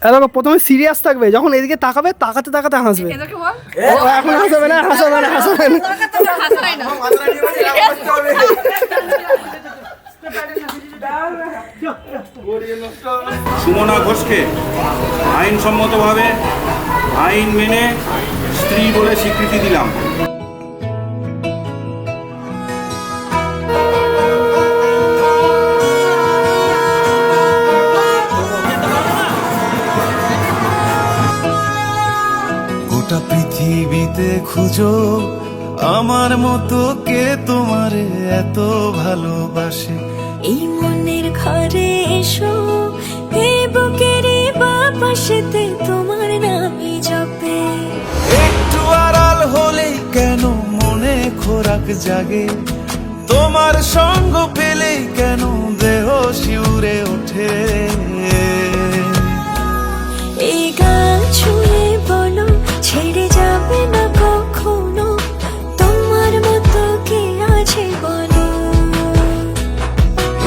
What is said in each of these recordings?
দেখো প্রথমে সিরিয়াস থাকবে, যখন এদিকে তাকাবে তাকাতে তাকাতে হাসবে। এখন হাসাবে না, হাসাবে না, হাসাবে না। সুমনা ঘোষকে আইনসম্মতভাবে আইন মেনে স্ত্রী বলে স্বীকৃতি দিলাম। গোটা পৃথিবীতে খুঁজো আমার মতো কে তোমারে এত ভালোবাসে। এই মনের ঘরে এসো, এই বুকের বাপাশেতে তোমার নামই জপে। একটু আড়াল হলেই কেন মনে খোরাক জাগে, তোমার সঙ্গ পেলেই কেন দেহ শিউরে ওঠে। এই গান ছুঁয়ে বলো ছেড়ে যাবে না কখনো, তোমার মতো কে আছে বলো।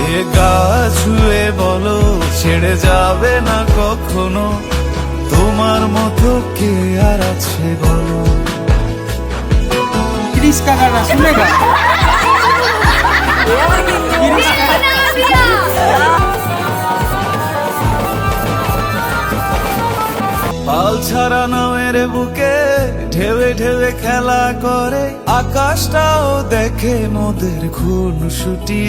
এ গা ছুঁয়ে বলো ছেড়ে যাবে না কখনো, তোমার মতো কে আর আছে বলো। क्रिश का गाना सुनेगा? পাল ছাড়া নামের বুকে ঢেউে ঢেউে খেলা করে, আকাশটাও দেখে মোদের খুনসুটি।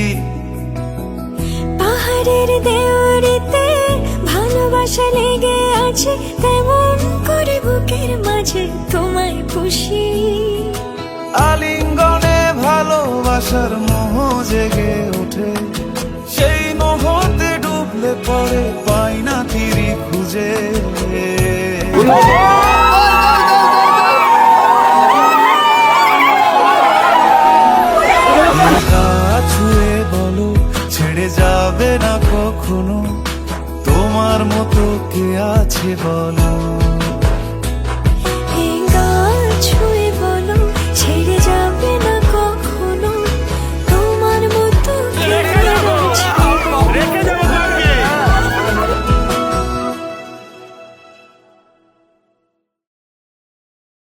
পাহাড়ের দেওয়ারিতে ভালোবাসা লেগে আছে, তেমন করে বুকের মাঝে তোমায় খুশি। আলিঙ্গনে ভালোবাসার মোহ জেগে ওঠে, সেই মোহতে ডুবলে পড়ে পাই না তীরি খুঁজে। ছুঁয়ে বলো ছেড়ে যাবে না কখনো, তোমার মতো কে আছে বলো।